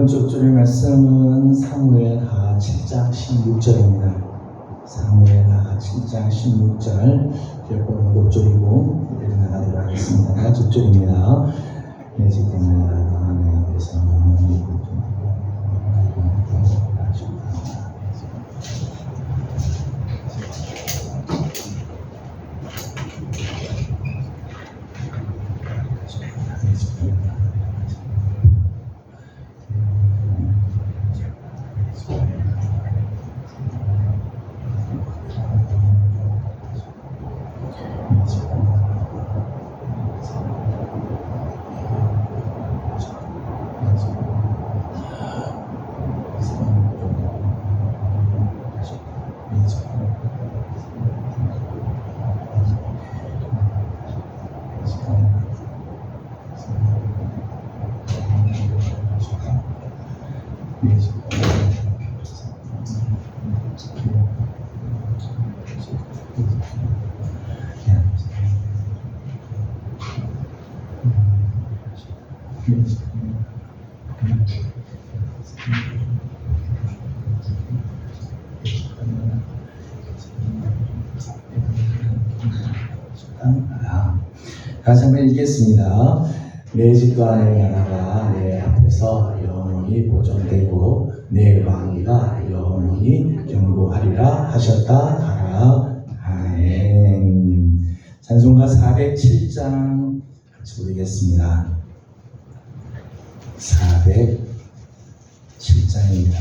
이번 주 주일 말씀은 사무엘하 7장 16절입니다. 사무엘하 7장 16절 기억번호 높절이고 읽어 나가도록 하겠습니다. 좁절입니다. 네, 지금 나가는 데서 다시 한번 읽겠습니다. 내 집과 내 나라가 내 앞에서 영원히 보존되고 내 왕위가 영원히 견고하리라 하셨다 하라. 아멘. 찬송가 407장 같이 부르겠습니다. 407장입니다.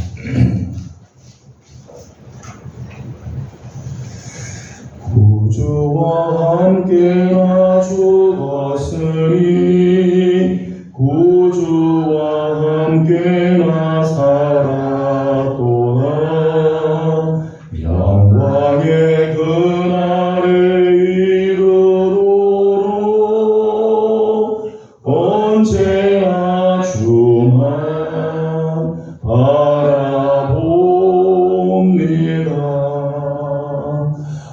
구주와 함께나 죽었으니 구주와 함께나 살았도다. 영광의 그날을 이루도록 언제나 주만 바라봅니다.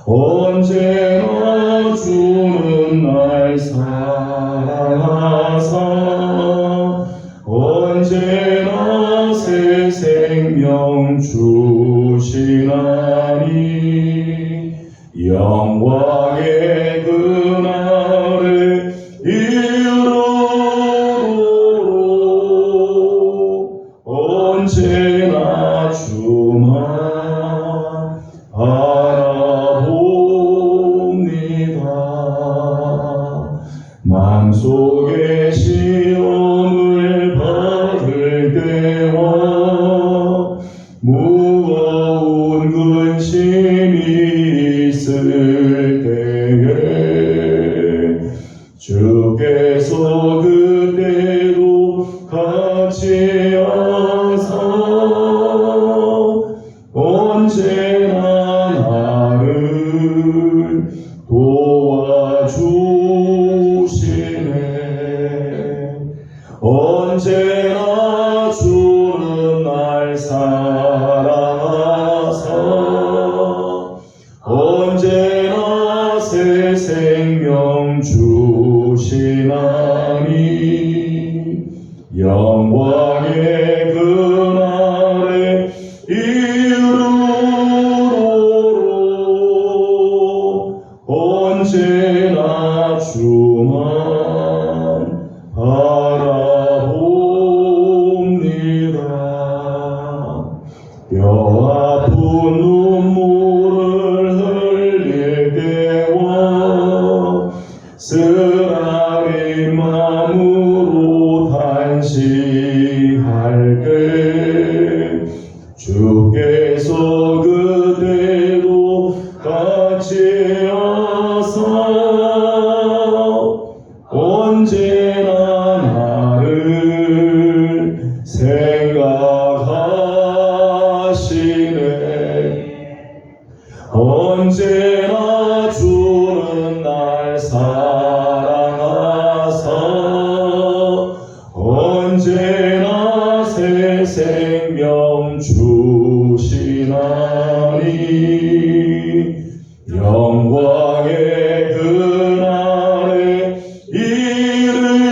언제나 주는 날 사랑하사 언제나 새 생명 주시나니 영광의 그날을 이루도록 언제나 주만 마음속에 시험을 받을 때와 무거운 근심이 있을 때에 주께서 그때도 같이 하사 언제나 나를 도와주시네. 언제나 주는 날 사랑하사 언제나 새 생명 주시나니 영광의 그날에 이루도록 언제나 주만 바라봅니다. 뼈 아픈 눈물을 흘릴 때와 쓰라린 마음으로 탄식할 때 주께서 그때도 같이 하사 언제나 나를 생각하시네. 언제나 주는 날 사랑하사 언제나 새 생명 주시나니 영광의 그날에 이르도록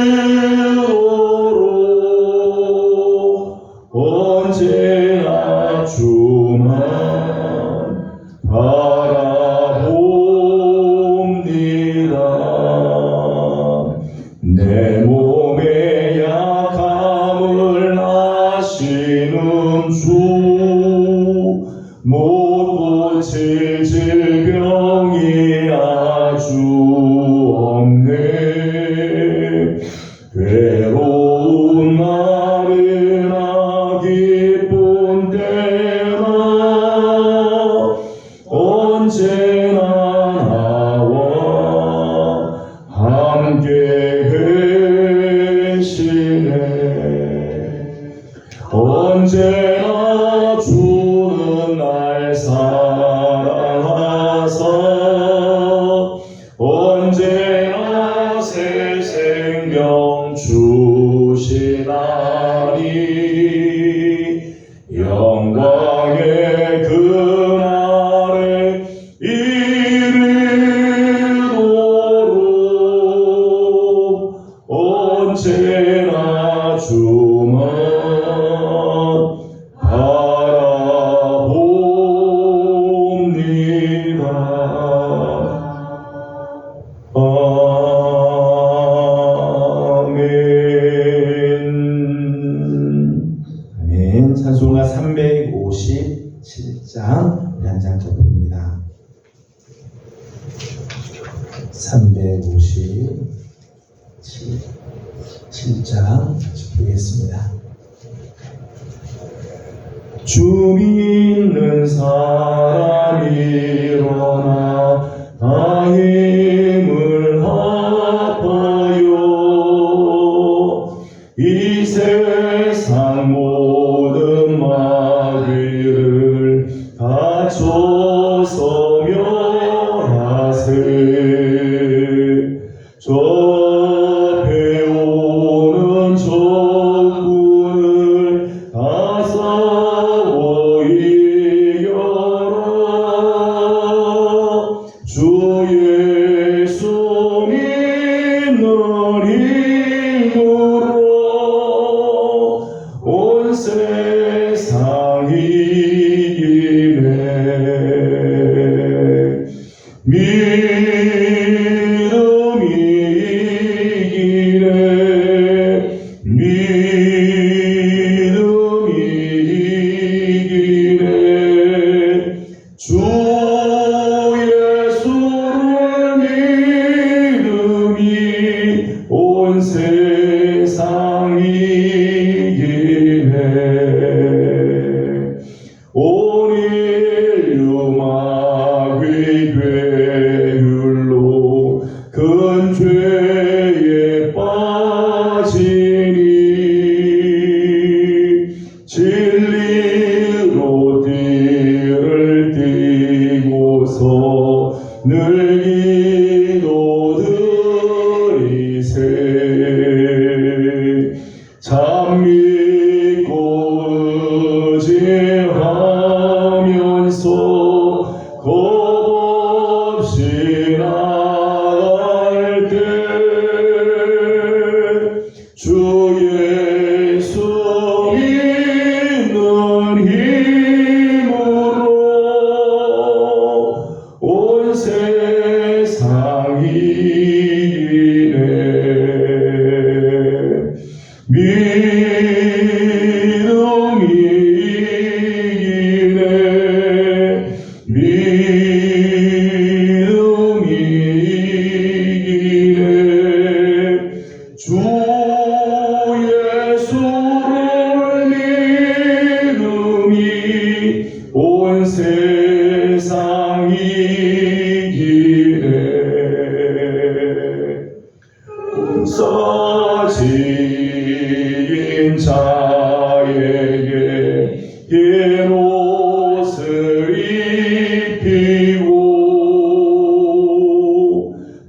언제나 주는 날 사랑하사 언제나 새 생명 주시나니 영광의 그날에 이르도록 언제나 주만 바라봅니다. 아멘. 찬송가 357장 우리 한 장 더 부릅니다. 357장 부르겠습니다. 주 믿는 사람 일어나 나 힘을 합하여 이 세상 모든 마귀를 다 쫓아 멸하세. 저 배오는 적군을 다 싸워 이겨라. 주 예수 믿는 힘으로 온 세상 이기네. 믿음이 이기네. 믿음이 이기네. 주 예수를 믿음이 온 세상 이기네. 온 인류 마귀 괴율로 큰 죄에 빠지니 진리로 띠를 띠고서 늘 기도드리세. 참 믿고 의지하면서 겁없이 나갈 때 주 예수 믿는 힘으로 온 세상 이기네. 믿음이 이기네. 믿음이 이기네. 주 예수를 믿음이 온 세상 이기네. 싸진 자에게 흰 옷을 입히고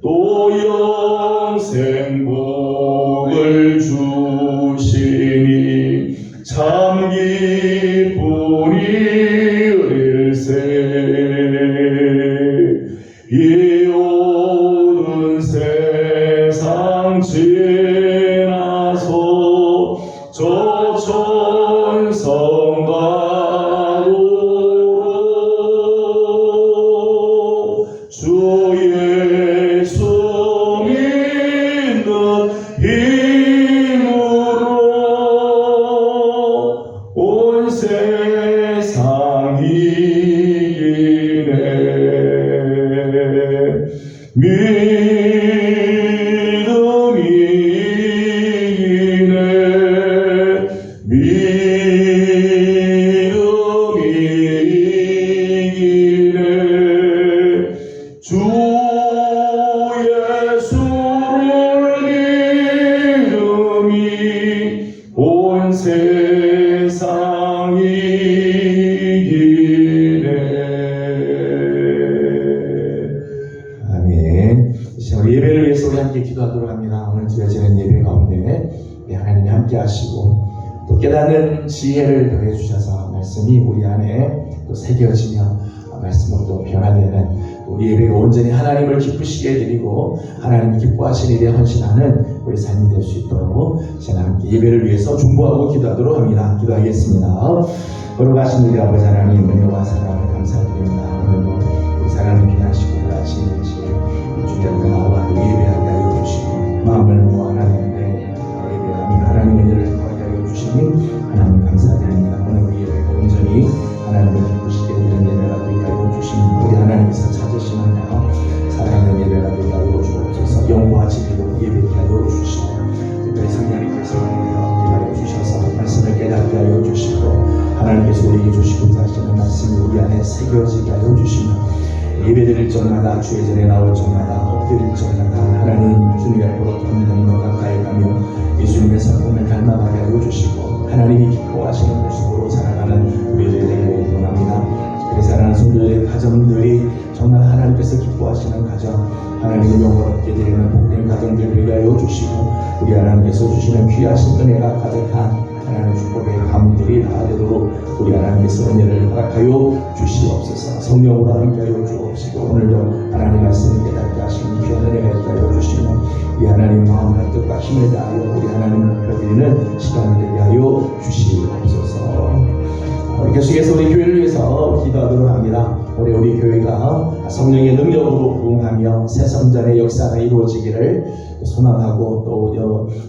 또 영생 복을 주시니 참 기쁘리일세. 이 오는 세상 지나서 저 천성가로 주 예수 믿는 힘으로 온 세상 이기네. 믿음이 이기네. 믿음이 이기네. 주 예수를 믿음이 온 세상 주시고 또 깨닫는 지혜를 더해 주셔서 말씀이 우리 안에 또 새겨지며 말씀으로 또 변화되는 우리 예배가 온전히 하나님을 기쁘시게 해드리고 하나님이 기뻐하시는 일에 헌신하는 우리 삶이 될 수 있도록 제가 함께 예배를 위해서 중보하고 기도하도록 합니다. 기도하겠습니다. 거룩하신 우리 아버지 하나님 은혜와 사랑을 감사드립니다. 오늘도 우리 사랑을 귀하시고 아침에 주님 앞에 나와 예배하게 하여 주시고 마음을 모아 하나님께 예배하며 하나님 은혜를 구하게 하여 주시니 하나님 감사드립니다. 오늘 우리 예배가 온전히 하나님을 기쁘시게 해드리는 예배가 되게 하여 주시니 우리 하나님께서 찾으신 하나 살아있는 예배가 되게 하여 주옵소서. 영과 진리로 예배케 하여 주시고 특별히 성령님께서 하여 주셔서 말씀을 깨닫게 하여 주시고 하나님께서 우리에게 주시고자 하시는 말씀이 우리 안에 새겨지게 하여 주시며 예배드릴 적마다 주의 전에 나올 적마다 엎드릴 적마다 하나님 주님 앞으로 더 가까이 가며 예수님의 성품을 닮아가게 하여 주시고 하나님이 기뻐하시는 모습으로 살아가는 우리들이 되기를 원합니다. 그래서 사랑하는 성도들의 가정들이 정말 하나님께서 기뻐하시는 가정, 하나님의 영광을 얻게 되는 복된 가정들 되게 하여 주시고 우리 하나님께서 주시는 귀하신 은혜가 가득한 하나님의 축복의 가문들이 다 되도록 우리 하나님께서 은혜를 허락하여 주시옵소서. 성령으로 함께하여 주옵시고 오늘도 하나님 말씀을 깨닫게 하시는 귀한 은혜가 있게 하여 주시며 우리 하나님 마음과 뜻과 힘을 다하여 우리 하나님을 높여드리는 시간이 되게 하여 주시옵소서. 계속해서 우리 교회를 위해서 기도하도록 합니다. 우리 교회가 성령의 능력으로 부흥하며 새 성전의 역사가 이루어지기를 소망하고 또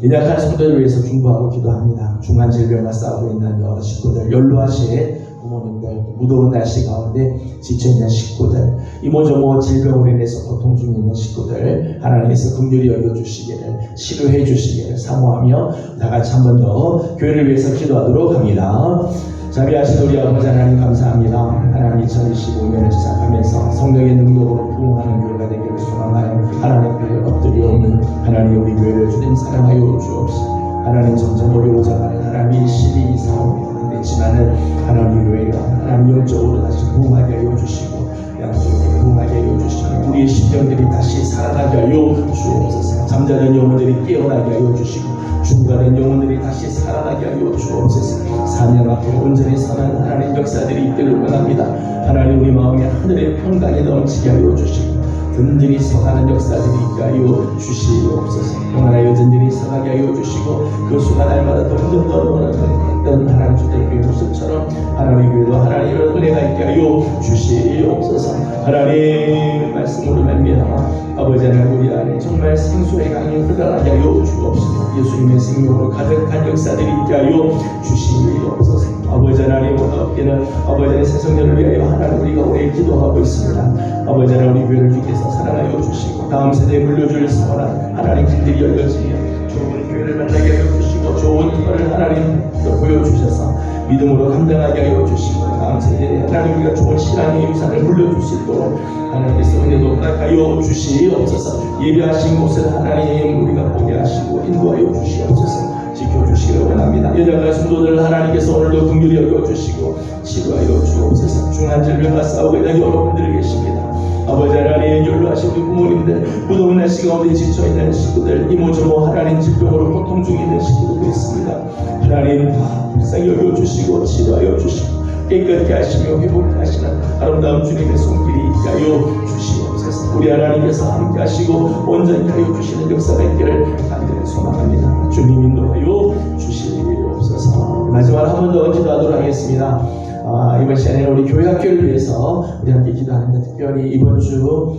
연약한 성도들을 위해서 중보하고 기도합니다. 중한 질병과 싸우고 있는 여러 식구들, 연로하신 부모님들, 무더운 날씨 가운데 지쳐있는 식구들, 이모저모 질병으로 인해서 고통 중에 있는 식구들 하나님께서 긍휼히 여겨주시기를, 치료해 주시기를 사모하며 다같이 한 번 더 교회를 위해서 기도하도록 합니다. 자비하신 우리 아버지 하나님 감사합니다. 하나님 2025년을 시작하면서 성령의 능력으로 부흥하는 교회가 되기를 소망하여 하나님 앞에 엎드려오니 하나님 우리 교회를 주님 사랑하여 주옵소서. 하나님 점점 어려워져가는 하나님의 시리 사업이 되지만은 하나님 교회가 하나님 영적으로 다시 부흥하게 하여 주시고 양적으로 부흥하게 하여 주시고 우리의 심령들이 다시 살아나게 하여 주옵소서. 잠자는 영혼들이 깨어나게 하여 주시고 중간의 영혼들이 다시 살아나게 하여 주옵소서. 4년 앞에 온전히 선한 하나님 역사들이 있기를 원합니다. 하나님 우리 마음에 하늘의 평강이 넘치게 하여 주시고 든든히 서가는 역사들이 있게 하여 주시옵소서. 동안하여 든든히 서가게 하여 주시고 그 수가 날마다 점점 더 어떤 하나님 주택교회 모습처럼 하나님 교회도 하나님의 은혜가 있게 하여 주시옵소서. 하나님 말씀으로 말미암아 아버지 하나님 우리 안에 정말 생수의 강이 흘러나게 하여 주옵소서. 예수님의 생명으로 가득한 역사들이 있게 하여 주시옵소서. 아버지 하나님 오늘 아버지 하나님 새 성전을 위하여 하나님 우리가 오래 기도하고 있습니다. 아버지 하나님 우리 교회를 주께서 사랑하여 주시고 다음 세대에 물려줄 선한 하나님 길들이 열려지며 좋은 교회를 만나게 하여 주시고 좋은 것을 하나님 보여주셔서 믿음으로 감당하게 하여 주시고 다음 세대에 하나님 우리가 좋은 신앙의 유산을 물려줄 수 있도록 하나님께서 은혜도 허락하여 주시옵소서. 예배하신 곳을 하나님 우리가 보게 하시고 인도하여 주시옵소서. 지켜주시기를 원합니다. 여자가 성도들 하나님께서 오늘도 긍휼히 여겨주시고 치료하여 주옵소서. 중한 질병과 싸우고 있는 여러분들이 계십니다. 아버지 하나님 연로하신 우리 부모님들, 무더운 날씨 가운데 지쳐있는 식구들, 이모저모 하나님 질병으로 고통 중에 있는 식구들도 있습니다. 하나님 다 불쌍히 여겨주시고 치료하여 주시고 깨끗게 하시며 회복케 하시는 아름다운 주님의 손길이 있게 하여 주시옵소서. 우리 하나님께서 함께 하시고 온전히 하여 주시는 역사가 있기를 간절히 소망합니다. 주님 인도하여 주시옵소서. 마지막으로 한 번 더 기도하도록 하겠습니다. 이번 시간에 우리 교회 학교를 위해서 우리 함께 기도하는데 특별히 이번 주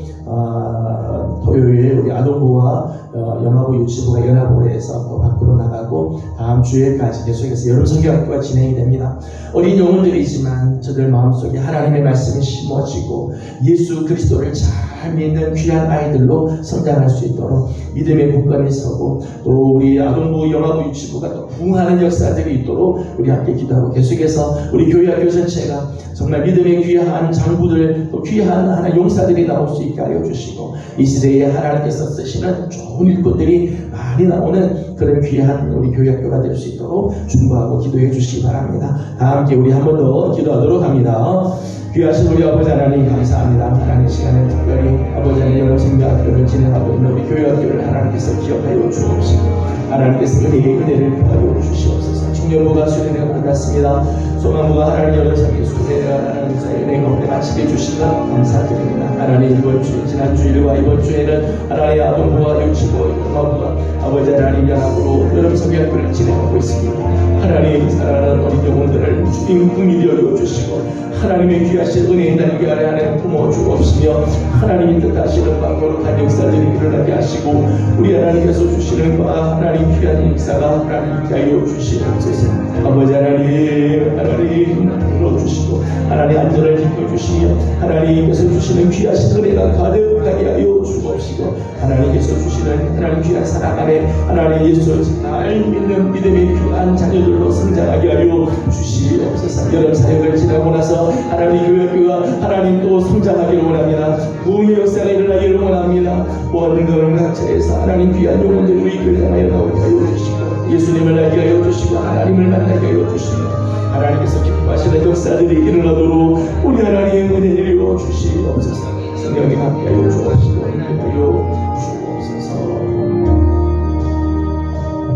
토요일 우리 아동부와 영아부 유치부가 연합으로 해서 또 밖으로 나가고 다음 주에까지 계속해서 여름 성경학교가 진행이 됩니다. 어린 영혼들이지만 저들 마음속에 하나님의 말씀이 심어지고 예수 그리스도를 잘 믿는 귀한 아이들로 성장할 수 있도록 믿음의 굳건히 서고 또 우리 아동부 영아부 유치부가 또 부흥하는 역사들이 있도록 우리 함께 기도하고 계속해서 우리 교회 학교 전체가 정말 믿음의 귀한 장부들 또 귀한 하나 용사들이 나올 수 있게 하여 주시고 이 시대에 하나님께서 쓰시는 좋은 일꾼들이 많이 나오는 그런 귀한 우리 교회 학교가 될 수 있도록 중보하고 기도해 주시기 바랍니다. 다 함께 우리 한 번 더 기도하도록 합니다. 귀하신 우리 아버지 하나님 감사합니다. 하나님 시간에 특별히 아버지 하나님 여러 생명학교를 진행하고 있는 우리 교회 학교를 하나님께서 기억하여 주옵시고 하나님께서 은혜의 은혜를 더하여 주시옵소서. 청년부가 수련회가 끝났습니다. 소망부가 하나님 여러 장기 수련회가 하나님 사연의 가운데 마치게 주시면 감사드립니다. 하나님 이번 주 지난 주일과 이번 주에는 하나님 아동부와 유치부 영화부가 아버지 하나님 연합으로 여름 성경학교를 진행하고 있습니다. 하나님 사랑하는 어린 영혼들을 주님 긍휼히 여겨주시고 하나님의 귀하신 은혜의 날개 아래 하나님 부모 주옵시며 하나님이 뜻하시는 바 거룩한 역사들이 일어나게 하시고 우리 하나님께서 주시는 바 하나님 귀한 역사가 하나님 하여 주시옵소서. 아버지 하나님 불러주시고 하나님 안전을 지켜주시며 하나님께서 주시는 귀하신 은혜가 가득하게 하여 주옵시고 하나님께서 주시는 하나님 귀한 사랑 안에 하나님 예수 잘 믿는 믿음의 귀한 자녀들로 성장하게 하여 주시옵소서. 여름 사역을 지나고 나서 하나님 교회가 하나님 또 성장하기를 원합니다. 부흥의 역사가 일어나기를 원합니다. 모든 그런 각처에서 하나님 귀한 영혼들이 우리 교회에 하여 나오게 하여 주시고 예수님을 알게 하여 주시고 하나님을 만나게 하여 주시고 하나님께서 기뻐하시는 역사들이 일어나도록 우리 하나님 은혜를 이루어 주시옵소서. 성령님 함께하여 주옵시고 인도하여 주옵소서.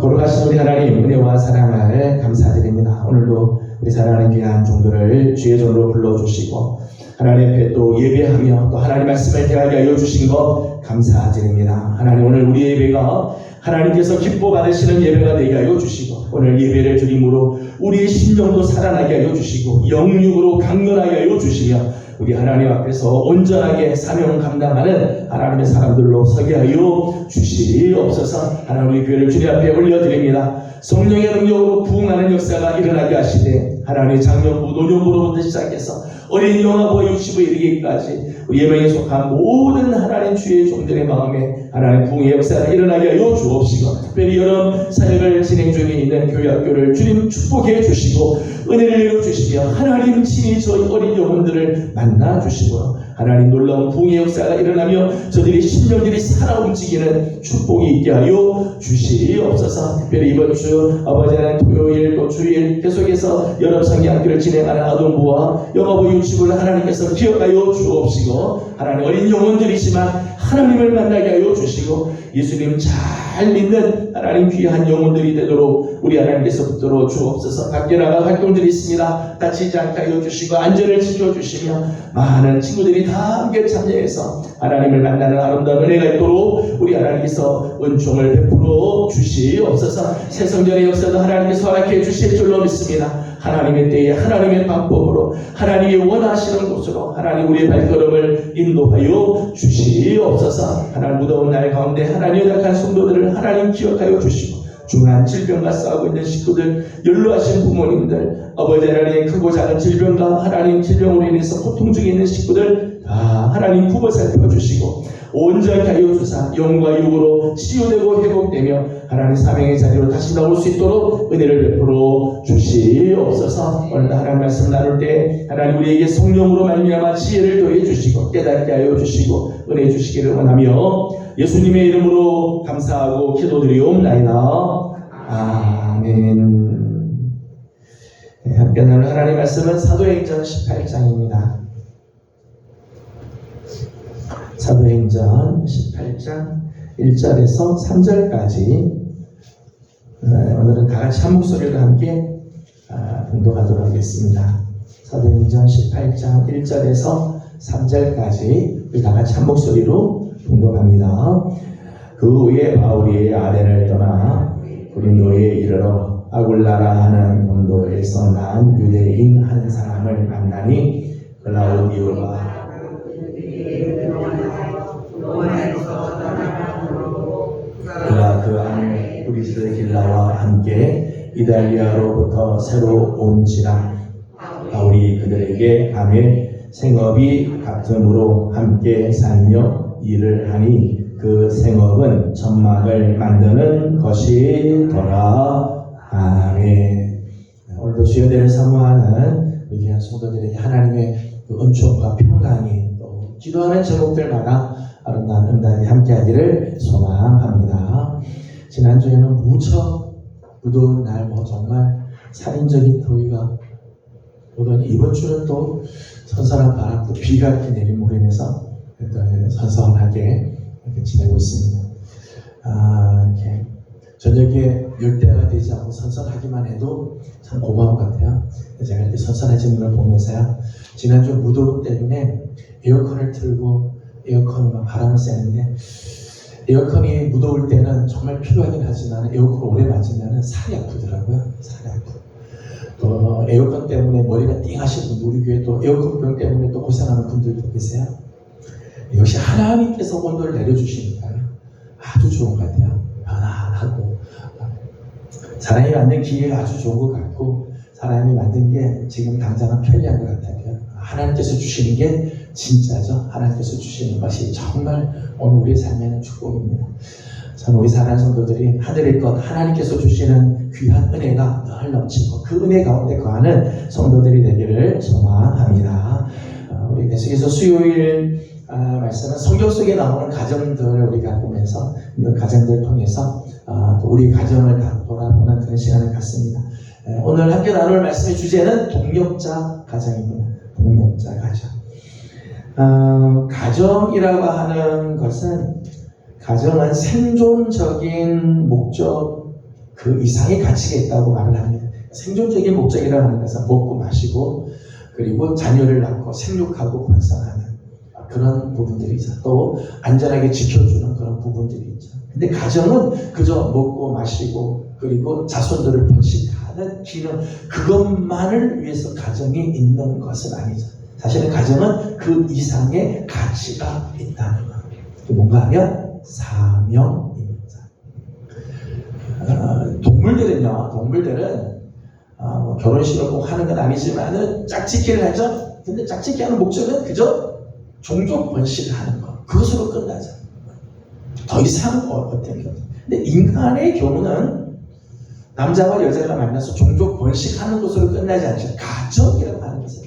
거룩하신 우리 하나님 은혜와 사랑을 감사드립니다. 오늘도 우리 사랑하는 귀한 종들을 주의 종으로 불러주시고 하나님 앞에 또 예배하며 또 하나님 말씀을 대하게 하여 주신 것 감사드립니다. 하나님 오늘 우리 예배가 하나님께서 기뻐 받으시는 예배가 되게 하여 주시고 오늘 예배를 드림으로 우리의 심령도 살아나게 하여 주시고 영육으로 강건하게 하여 주시며 우리 하나님 앞에서 온전하게 사명 감당하는 하나님의 사람들로 서게 하여 주시옵소서. 하나님 우리 교회를 주님 앞에 올려드립니다. 성령의 능력으로 부흥하는 역사가 일어나게 하시되 하나님의 장년부 노년부로부터 시작해서 어린 영아부와 유치부에 이르기까지 우리 예명에 속한 모든 하나님 주의 종들의 마음에 하나님 부흥의 역사가 일어나게 하여 주옵시고 특별히 여름 사역을 진행 중에 있는 교회 학교를 주님 축복해 주시고 은혜를 이루어 주시며 하나님 친히 저희 어린 영혼들을 만나 주시고 하나님 놀라운 부흥의 역사가 일어나며 저들의 심령들이 살아 움직이는 축복이 있게 하여 주시옵소서. 특별히 이번 주 아버지 하나님 토요일 또 주일 계속해서 여름 성경학교를 진행하는 아동부와 영아부 유치부를 하나님께서 기억하여 주옵시고 하나님 어린 영혼들이지만 하나님을 만나게 하여 주시고 예수님 잘 믿는 하나님 귀한 영혼들이 되도록 우리 하나님께서 붙들어 주옵소서. 밖에 나가 활동들이 있습니다. 다치지 않게 하여 주시고 안전을 지켜주시며 많은 친구들이 다 함께 참여해서 하나님을 만나는 아름다운 은혜가 있도록 우리 하나님께서 은총을 베풀어 주시옵소서. 새 성전의 역사도 하나님께서 허락해 주실 줄로 믿습니다. 하나님의 때에 하나님의 방법으로 하나님이 원하시는 곳으로 하나님 우리의 발걸음을 인도하여 주시옵소서. 하나님 무더운 날 가운데 하나님의 약한 성도들을 하나님 기억하여 주시고 중한 질병과 싸우고 있는 식구들, 연로하신 부모님들, 아버지 하나님 크고 작은 질병과 하나님 질병으로 인해서 고통 중에 있는 식구들 다 하나님 굽어 살펴주시고 온전히 하여 주사 영과 육으로 치유되고 회복되며 하나님 사명의 자리로 다시 나올 수 있도록 은혜를 베풀어 주시옵소서. 오늘 하나님 말씀 나눌 때 하나님 우리에게 성령으로 말미암아 지혜를 더해 주시고 깨닫게 하여 주시고 은혜 주시기를 원하며 예수님의 이름으로 감사하고 기도드리옵나이다. 아멘. 네, 함께 나눌 하나님의 말씀은 사도행전 18장입니다. 사도행전 18장 1절에서 3절까지 오늘은 다같이 한 목소리로 함께 봉독하도록 하겠습니다. 사도행전 18장 1절에서 3절까지 다같이 한 목소리로 봉독합니다. 그 후에 바울이 아덴을 떠나 고린도에 이르러 아굴라라 하는 본도에서 난 유대인 한 사람을 만나니 글라우디오가 그가 그 안에 브리스길라와 함께 이달리아로부터 새로 온지라. 바울이 그들에게 밤에 생업이 같음으로 함께 살며 일을 하니 그 생업은 점막을 만드는 것이더라. 아멘. 오늘도 주여대를 사모하는 우리 귀한 성도들에게 하나님의 그 은총과 평강이 또 기도하는 제목들마다 아름다운 응답이 함께하기를 소망합니다. 지난주에는 무척 무더운 날 정말 살인적인 더위가 오더니 이번 주는 또 선선한 바람 또 비가 이렇게 내림으로 인해서 선선하게 이렇게 지내고 있습니다. 이렇게 저녁에 열대야가 되지 않고 선선하기만 해도 참 고마운 것 같아요. 제가 이렇게 선선해지는 걸 보면서요. 지난주 무더위 때문에 에어컨을 틀고 에어컨으로 바람을 쐬는데 에어컨이 무더울 때는 정말 필요하긴 하지만 에어컨 오래 맞으면 살이 아프더라고요. 살이 아프고. 또 에어컨 때문에 머리가 띵하신 분들, 우리 교회 또 에어컨병 때문에 또 고생하는 분들도 계세요. 역시 하나님께서 온도를 내려주시니까요. 아주 좋은 것 같아요. 편안하고 사람이 만든 기계가 아주 좋은 것 같고 사람이 만든 게 지금 당장은 편리한 것 같아요. 하나님께서 주시는 게 진짜죠. 하나님께서 주시는 것이 정말 오늘 우리의 삶에는 축복입니다. 저는 우리 사랑하는 성도들이 하늘의 것 하나님께서 주시는 귀한 은혜가 늘 넘치고 그 은혜 가운데 거하는 성도들이 되기를 소망합니다. 우리 계속해서 수요일 말씀은 성경 속에 나오는 가정들을 우리가 보면서 그 가정들을 통해서 또 우리 가정을 다 돌아보는 그런 시간을 갖습니다. 오늘 함께 나눌 말씀의 주제는 동력자 가정입니다. 동력자 가정. 가정이라고 하는 것은 가정은 생존적인 목적 그 이상의 가치가 있다고 말을 합니다. 생존적인 목적이라고 하는 것은 먹고 마시고 그리고 자녀를 낳고 생육하고 번성하는 그런 부분들이 있죠. 또 안전하게 지켜주는 그런 부분들이 있죠. 근데 가정은 그저 먹고 마시고 그리고 자손들을 번식하는 기능 그것만을 위해서 가정이 있는 것은 아니죠. 사실은 가정은 그 이상의 가치가 있다는 것. 뭔가 하면 사명입니다. 동물들은 결혼식을 꼭 하는 건 아니지만은 짝짓기를 하죠. 근데 짝짓기 하는 목적은 그저 종족 번식을 하는 것. 그것으로 끝나죠. 더 이상 어떤 것. 근데 인간의 경우는 남자와 여자가 만나서 종족 번식하는 것으로 끝나지 않죠. 가정이라고 하는 것은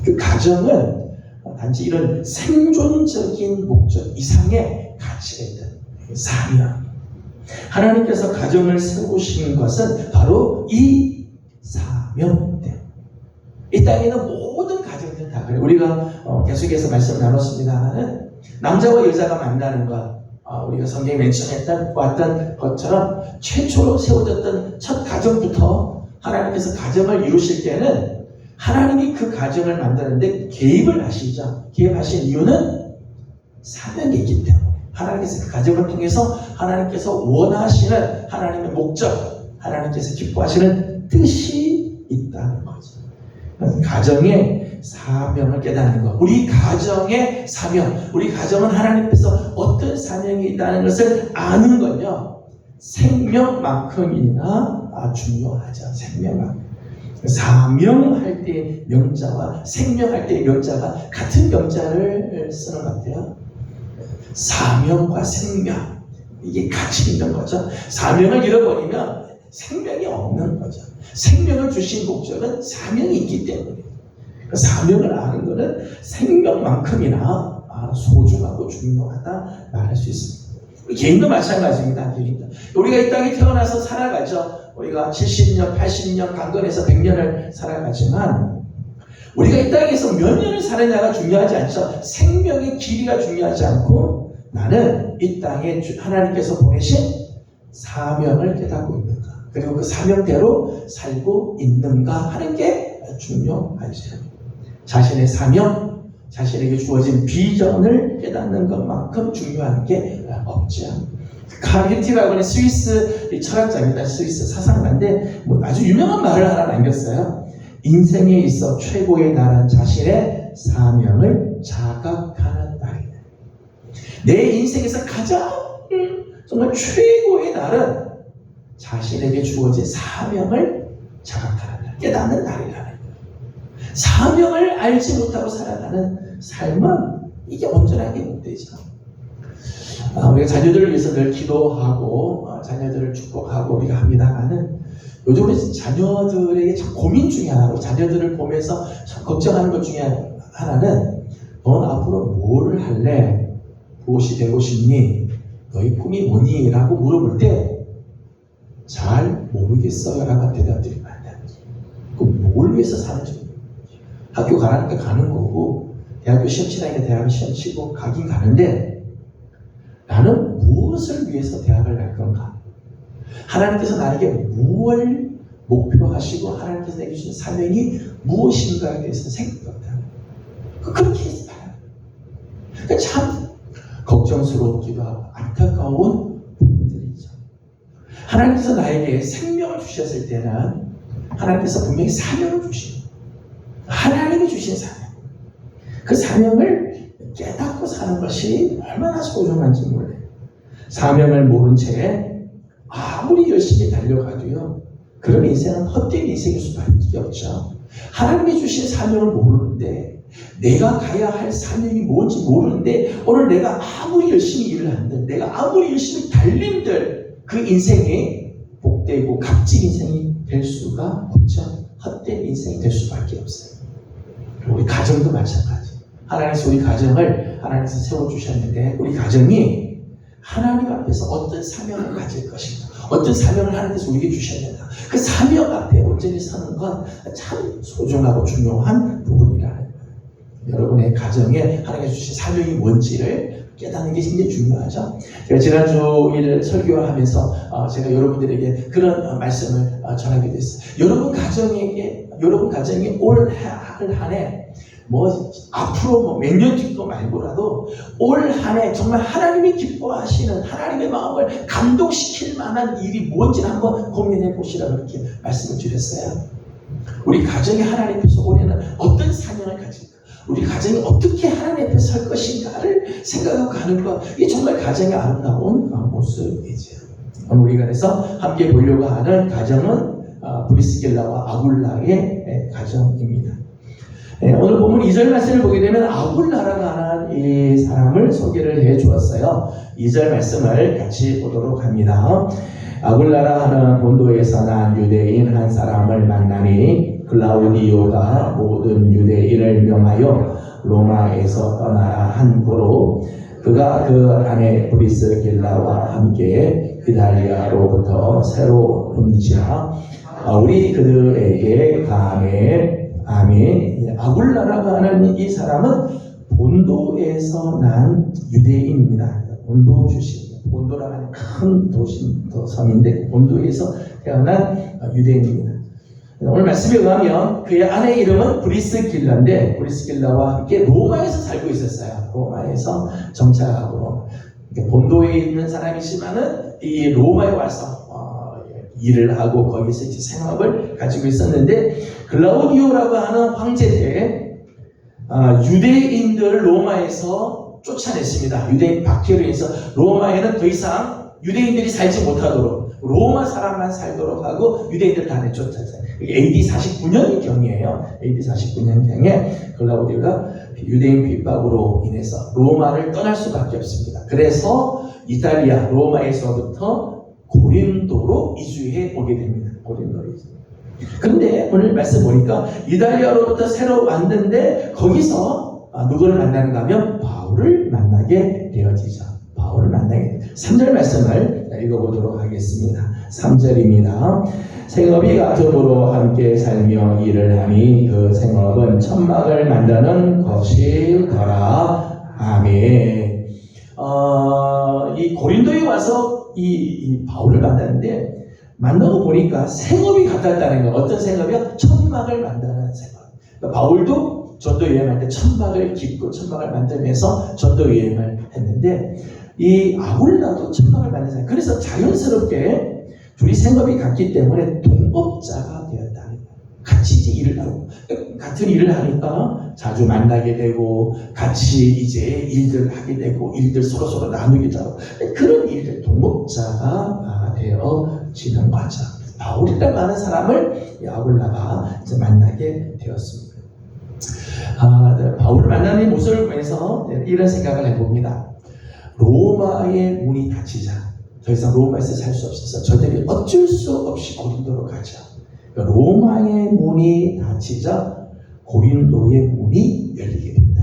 그 가정은 단지 이런 생존적인 목적 이상의 가치가 있다. 사명. 하나님께서 가정을 세우신 것은 바로 이 사명 때문에. 이 땅에 있는 모든 가정들 다 그래요. 우리가 계속해서 말씀을 나눴습니다만은 남자와 여자가 만나는 것, 우리가 성경에 멘션했던 봤던 것처럼 최초로 세워졌던 첫 가정부터 하나님께서 가정을 이루실 때는 하나님이 그 가정을 만드는데 개입을 하시죠. 개입하신 이유는 사명이 있기 때문에 하나님께서 그 가정을 통해서 하나님께서 원하시는 하나님의 목적, 하나님께서 기뻐하시는 뜻이 있다는 거죠. 가정의 사명을 깨닫는 것. 우리 가정의 사명, 우리 가정은 하나님께서 어떤 사명이 있다는 것을 아는 건요. 생명만큼이나 중요하죠. 생명만큼. 사명할 때 명자와 생명할 때 명자가 같은 명자를 쓰는 것 같아요. 사명과 생명. 이게 같이 있는 거죠. 사명을 잃어버리면 생명이 없는 거죠. 생명을 주신 목적은 사명이 있기 때문에 사명을 아는 것은 생명만큼이나 소중하고 중요하다 말할 수 있습니다. 개인도 마찬가지입니다. 개인도. 우리가 이 땅에 태어나서 살아가죠. 우리가 70년, 80년, 강건해서 100년을 살아가지만 우리가 이 땅에서 몇 년을 사느냐가 중요하지 않죠. 생명의 길이가 중요하지 않고 나는 이 땅에 하나님께서 보내신 사명을 깨닫고 있는가 그리고 그 사명대로 살고 있는가 하는 게 중요하죠. 자신의 사명, 자신에게 주어진 비전을 깨닫는 것만큼 중요한 게 없죠. 칼 힐티라고 하는 스위스 철학자입니다. 스위스 사상가인데 아주 유명한 말을 하나 남겼어요. 인생에 있어 최고의 날은 자신의 사명을 자각하는 날이다. 내 인생에서 가장 정말 최고의 날은 자신에게 주어진 사명을 자각하는 날, 깨닫는 날이라는 거예요. 사명을 알지 못하고 살아가는 삶은 이게 온전하게 못 되죠. 우리가 자녀들을 위해서 늘 기도하고 자녀들을 축복하고 우리가 합니다만은 요즘 우리 자녀들에게 참 고민 중에 하나로 자녀들을 보면서 참 걱정하는 것 중에 하나는 넌 앞으로 뭘 할래? 무엇이 되고 싶니? 너희 꿈이 뭐니? 라고 물어볼 때 잘 모르겠어요 라고 대답들이 많다. 뭘 위해서 사는지 학교 가라니까 가는 거고 대학교 시험 치라니까 대학교 시험 치고 가긴 가는데 나는 무엇을 위해서 대학을 갈 건가? 하나님께서 나에게 무엇을 목표하시고 하나님께서 내게 주신 사명이 무엇인가에 대해서 생각합니다. 그렇게 했어요. 참 걱정스럽기도 하고 안타까운 부분들이죠. 하나님께서 나에게 생명을 주셨을 때는 하나님께서 분명히 사명을 주시고 하나님이 주신 사명, 그 사명을 깨닫고 사는 것이 얼마나 소중한지 몰라요. 사명을 모른 채 아무리 열심히 달려가도요, 그런 인생은 헛된 인생일 수밖에 없죠. 하나님이 주신 사명을 모르는데, 내가 가야 할 사명이 뭔지 모르는데, 오늘 내가 아무리 열심히 일을 한들, 내가 아무리 열심히 달린들 그 인생이 복되고 값진 인생이 될 수가 없죠. 헛된 인생이 될 수밖에 없어요. 우리 가정도 마찬가지. 하나님께서 우리 가정을 하나님께서 세워주셨는데, 우리 가정이 하나님 앞에서 어떤 사명을 가질 것인가, 어떤 사명을 하나님께서 우리에게 주셨는가, 그 사명 앞에 온전히 서는 건 참 소중하고 중요한 부분이라는 거예요. 여러분의 가정에 하나님께서 주신 사명이 뭔지를 깨닫는 게 굉장히 중요하죠. 제가 지난주 일 설교를 하면서 제가 여러분들에게 그런 말씀을 전하게 됐어요. 여러분 가정이 올 한 해 앞으로 몇 년 뒤도 말고라도 올 한 해 정말 하나님이 기뻐하시는, 하나님의 마음을 감동시킬 만한 일이 뭔지를 한번 고민해 보시라고 이렇게 말씀을 드렸어요. 우리 가정이 하나님 앞에서 올해는 어떤 사명을 가질까, 우리 가정이 어떻게 하나님 앞에 설 것인가를 생각하고 가는 것, 이게 정말 가정의 아름다운 모습이죠. 오늘 우리가 그래서 함께 보려고 하는 가정은 브리스길라와 아굴라의 가정입니다. 오늘 보면 2절 말씀을 보게 되면 아굴라라고 하는 이 사람을 소개를 해 주었어요. 2절 말씀을 같이 보도록 합니다. 아굴라라 하는 본도에서 난 유대인 한 사람을 만나니 글라우디오가 모든 유대인을 명하여 로마에서 떠나라 한 고로 그가 그 아내 브리스길라와 함께 이달리아로부터 새로 옮지라 우리 그들에게 가매 아멘. 아굴라라고 하는 이 사람은 본도에서 난 유대인입니다. 본도 출신, 본도라고 하는 큰 섬인데 본도에서 태어난 유대인입니다. 오늘 말씀에 의하면 그의 아내 이름은 브리스길라인데 브리스길라와 함께 로마에서 살고 있었어요. 로마에서 정착하고 본도에 있는 사람이지만은 이 로마에 와서 일을 하고 거기서 이제 생업을 가지고 있었는데 글라우디오라고 하는 황제 때 유대인들을 로마에서 쫓아냈습니다. 유대인 박해로 인해서 로마에는 더 이상 유대인들이 살지 못하도록 로마 사람만 살도록 하고 유대인들 다 내쫓았어요. AD 49년경이에요. AD 49년경에 글라우디오가 유대인 핍박으로 인해서 로마를 떠날 수밖에 없습니다. 그래서 이탈리아 로마에서부터 고린도로 이주해 오게 됩니다. 고린도로 이주. 근데 오늘 말씀 보니까 이탈리아로부터 새로 왔는데 거기서 누구를 만나는가 하면 바울을 만나게 되어지죠. 바울을 만나게. 3절 말씀을 읽어보도록 하겠습니다. 3절입니다. 생업이 같음으로 함께 살며 일을 하니 그 생업은 천막을 만드는 것이더라. 아멘. 이 고린도에 와서 이 바울을 만났는데 만나고 보니까 생업이 같았다는 거예요. 어떤 생업이요? 천막을 만드는 생업. 그러니까 바울도 전도 여행할 때 천막을 깃고 천막을 만들면서 전도 여행을 했는데 이 아굴라도 천막을 만드는 생업. 그래서 자연스럽게 둘이 생업이 같기 때문에 동업자가 되었다는 거예요. 같이 이제 일을 하고 같은 일을 하니까 자주 만나게 되고 같이 이제 일들을 하게 되고 일들 서로 나누기도 하고 그런 일들 동업자가 되어지는 거죠. 바울이라고 하는 사람을 아굴라가 이제 만나게 되었습니다. 바울을 만나는 모습을 보면서 이런 생각을 해봅니다. 로마의 문이 닫히자 더 이상 로마에서 살 수 없어서 저들이 어쩔 수 없이 고린도로 가자. 그러니까 로마의 문이 닫히자 고린도의 문이 열리게 된다.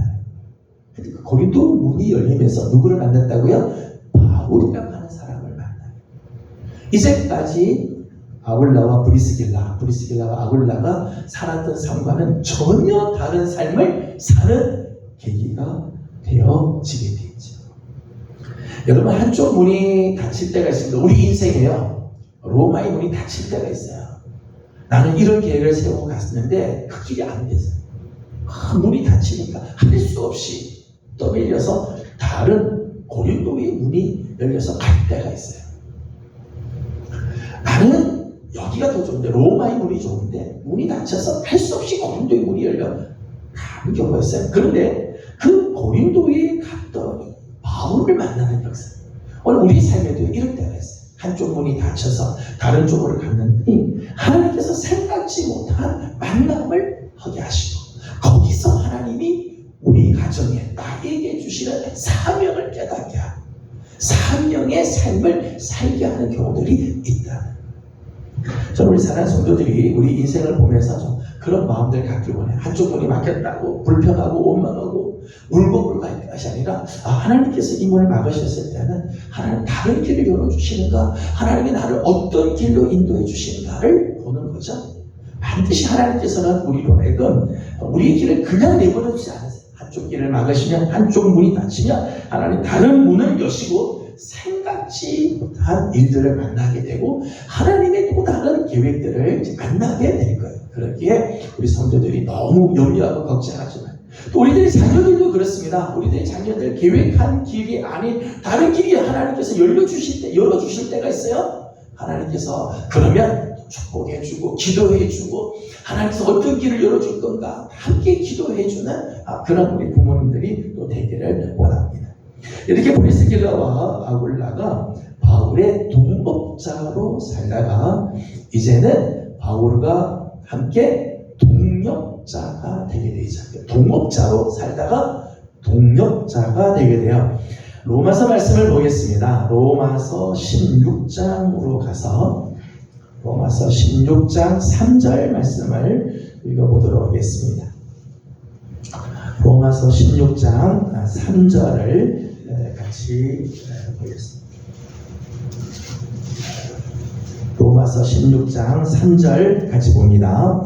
고린도 문이 열리면서 누구를 만났다고요? 바울이라고 하는 사람을 만나요. 이제까지 아굴라와 브리스길라와 아굴라가 살았던 삶과는 전혀 다른 삶을 사는 계기가 되어지게 되죠. 여러분, 한쪽 문이 닫힐 때가 있습니다. 우리 인생에요. 로마의 문이 닫힐 때가 있어요. 나는 이런 계획을 세우고 갔는데 그 길이 안 됐어요. 문이 닫히니까 할 수 없이 떠밀려서 다른 고린도의 문이 열려서 갈 때가 있어요. 나는 여기가 더 좋은데, 로마의 문이 좋은데 문이 닫혀서 할 수 없이 고린도의 문이 열려 가는 경우가 있어요. 그런데 그 고린도에 갔더니 바울을 만나는 역사. 오늘 우리 삶에도 이런 때가 있어요. 한쪽 문이 닫혀서 다른 쪽으로 갔는데 하나님께서 생각지 못한 만남을 하게 하시고, 거기서 하나님이 우리 가정에 나에게 주시는 사명을 깨닫게 하고 사명의 삶을 살게 하는 경우들이 있다. 저는 우리 사랑하는 성도들이 우리 인생을 보면서 좀 그런 마음들 갖길 원해요. 한쪽 문이 막혔다고 불평하고 원망하고 울고 불고 할 것이 아니라, 하나님께서 이 문을 막으셨을 때는 하나님 다른 길을 열어주시는가, 하나님이 나를 어떤 길로 인도해 주시는가를 보는 거죠. 반드시 하나님께서는 우리로 하여금 우리의 길을 그냥 내버려 두지 않으세요. 한쪽 길을 막으시면, 한쪽 문이 닫히면 하나님 다른 문을 여시고 생각지 못한 일들을 만나게 되고 하나님의 또 다른 계획들을 만나게 될 거예요. 그러기에 우리 성도들이 너무 염려하고 걱정하지만, 또 우리들의 자녀들도 그렇습니다. 우리들의 자녀들 계획한 길이 아닌 다른 길이 하나님께서 열어주실 때가 있어요. 하나님께서 그러면 축복해주고 기도해주고, 하나님께서 어떤 길을 열어줄 건가 함께 기도해주는 그런 우리 부모님들이 또 되기를 원합니다. 이렇게 브리스길라와 아굴라가 바울의 동업자로 살다가 이제는 바울과 함께 동역자가 되게 되죠. 동업자로 살다가 동역자가 되게 돼요. 로마서 말씀을 보겠습니다. 로마서 16장으로 가서 로마서 16장 3절 말씀을 읽어보도록 하겠습니다. 로마서 16장 3절을 같이 보겠습니다. 로마서 16장 3절 같이 봅니다.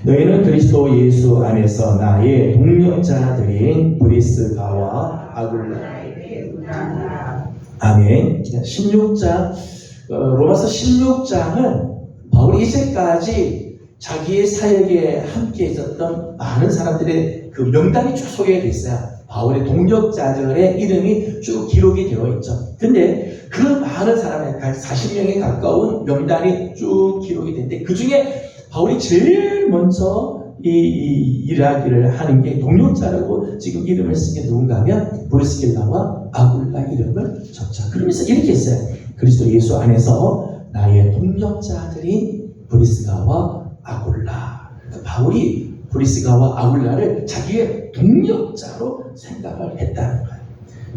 너희는 그리스도 예수 안에서 나의 동역자들인 브리스가와 아굴라에게 아멘. 16장 로마서 16장은 바울이 이제까지 자기의 사역에 함께 있었던 많은 사람들의 그 명단이 쭉 소개되어 있어요. 바울의 동역자들의 이름이 쭉 기록이 되어 있죠. 근데 그 많은 사람의 40명에 가까운 명단이 쭉 기록이 되는데, 그 중에 바울이 제일 먼저 이 이야기를 하는 게 동역자라고 지금 이름을 쓴 게 누군가 하면 브리스길라와 아굴라 이름을 적자. 그러면서 이렇게 했어요. 그리스도 예수 안에서 나의 동역자들인 브리스가와 아굴라. 그러니까 바울이 브리스가와 아굴라를 자기의 동역자로 생각을 했다는 거예요.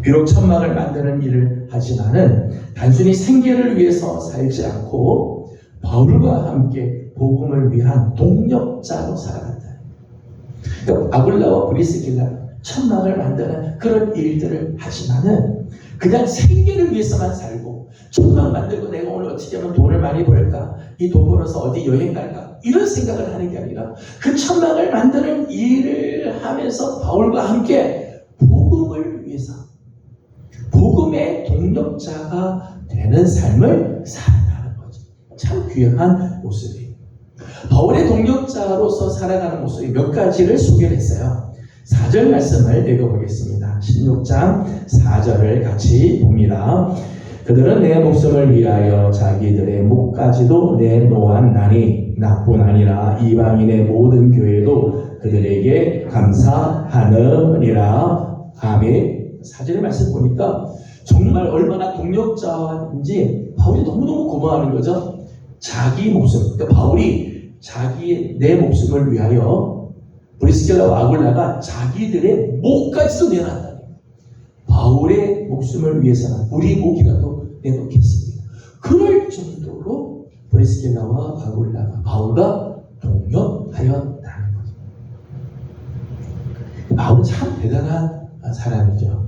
비록 천막을 만드는 일을 하지만은 단순히 생계를 위해서 살지 않고 바울과 함께 복음을 위한 동역자로 살아간다. 그러니까 아굴라와 브리스길라 천막을 만드는 그런 일들을 하지만은 그냥 생계를 위해서만 살고, 천막 만들고 내가 오늘 어떻게 하면 돈을 많이 벌까, 이 돈 벌어서 어디 여행 갈까, 이런 생각을 하는 게 아니라 그 천막을 만드는 일을 하면서 바울과 함께 복음을 위해서 복음의 동역자가 되는 삶을 살아가는 거죠. 참 귀한 모습이에요. 바울의 동역자로서 살아가는 모습이 몇 가지를 소개를 했어요. 4절 말씀을 읽어보겠습니다. 16장 4절을 같이 봅니다. 그들은 내 목숨을 위하여 자기들의 목까지도 내놓았나니 나뿐 아니라 이방인의 모든 교회도 그들에게 감사하느니라. 아멘. 4절의 말씀 보니까 정말 얼마나 동역자인지 바울이 너무너무 고마워하는 거죠. 자기 목숨. 그러니까 바울이 내 목숨을 위하여 브리스길라와 아굴라가 자기들의 목까지도 내놨다. 바울의 목숨을 위해서는 우리 목이라도 내놓겠습니다. 그럴 정도로 브리스길라와 아굴라가 바울과 동역하였다는 거죠. 바울은 참 대단한 사람이죠.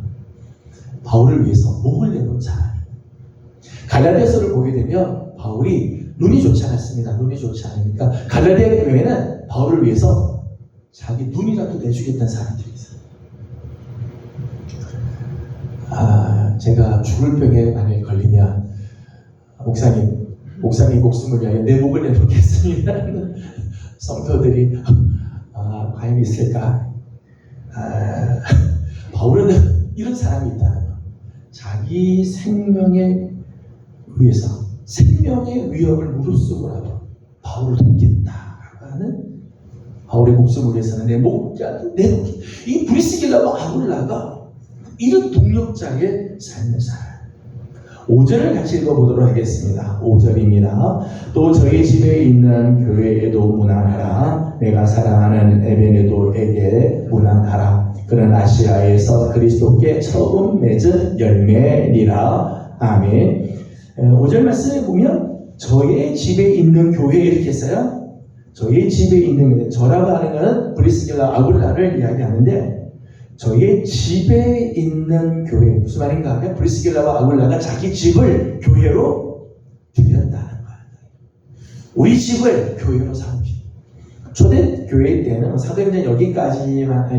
바울을 위해서 목을 내놓은 사람이에요. 갈라디아서를 보게 되면 바울이 눈이 좋지 않았습니다. 눈이 좋지 않으니까 갈라디아 교회는 바울을 위해서 자기 눈이라도 내주겠다는 사람들이 있어요. 제가 죽을 병에 만약에 걸리면 목사님 목숨을 위하여 내 목을 내놓겠습니다. 성도들이 과연 있을까? 바울은 이런 사람이 있다는 거. 자기 생명에 위해서 생명의 위협을 무릅쓰고라도 바울을 돕겠다라고 하는 바울의 목숨을 위해서는 내 목을 내놓기. 이 브리스길라와 아굴라가 이런 동력자의 삶을 살아요. 5절을 같이 읽어보도록 하겠습니다. 5절입니다. 또 저희 집에 있는 교회에도 문안하라. 내가 사랑하는 에베네도에게 문안하라. 그는 아시아에서 그리스도께 처음 맺은 열매니라. 아멘. 5절 말씀에 보면 저의 집에 있는 교회 이렇게 써요. 저의 집에 있는, 저라고 하는 것은 브리스길라 아굴라를 이야기하는데 저의 집에 있는 교회, 무슨 말인가 하면 브리스길라와 아굴라가 자기 집을 교회로 드렸다는 거예요. 우리 집을 교회로 삼기. 초대교회 때는 사도행전 여기까지만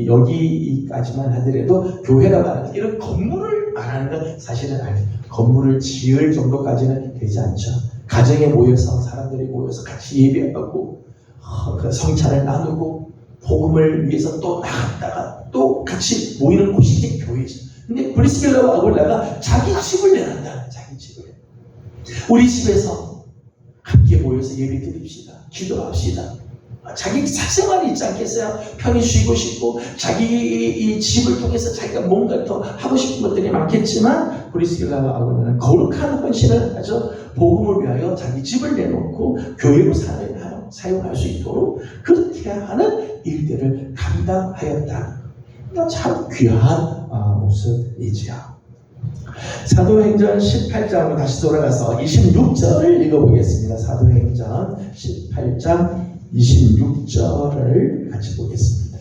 여기까지만 하더라도 교회라고 하는 이런 건물을 말하는 건 사실은 아니에요. 건물을 지을 정도까지는 되지 않죠. 가정에 모여서 사람들이 모여서 같이 예배하고 그 성찬을 나누고 복음을 위해서 또 나갔다가 또 같이 모이는 곳이 이제 교회죠. 근데 브리스길라와 아굴라가 자기 집을 내놨다. 자기 집을. 우리 집에서 함께 모여서 예배 드립시다. 기도합시다. 자기 사생활이 있지 않겠어요? 편히 쉬고 싶고 자기 이 집을 통해서 자기가 뭔가 더 하고 싶은 것들이 많겠지만 브리스길라와 아굴라는 거룩한 헌신을 하죠. 복음을 위하여 자기 집을 내놓고 교회로 사용할 수 있도록 그렇게 하는 일들을 감당하였다. 참 귀한 모습이지요. 사도행전 18장으로 다시 돌아가서 26절을 읽어보겠습니다. 사도행전 18장 26절을 같이 보겠습니다.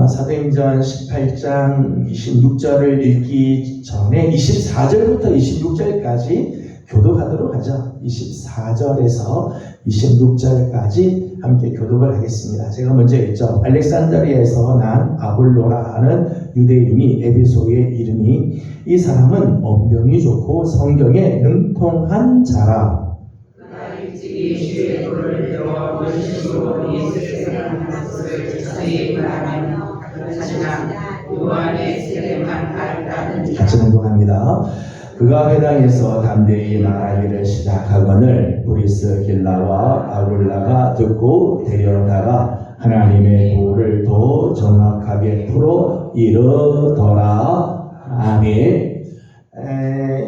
사도행전 18장 26절을 읽기 전에 24절부터 26절까지 교독하도록 하죠. 24절에서 26절까지 함께 교독을 하겠습니다. 제가 먼저 했죠. 알렉산드리아에서 난 아볼로라 하는 유대인이 에베소에 이르니 이 사람은 언변이 좋고 성경에 능통한 자라. 같이 행동합니다. 그가 회당에서 담대히 말하기를 시작하거늘 브리스길라와 아굴라가 듣고 데려다가 하나님의 도를 더 정확하게 풀어 이르더라. 아멘.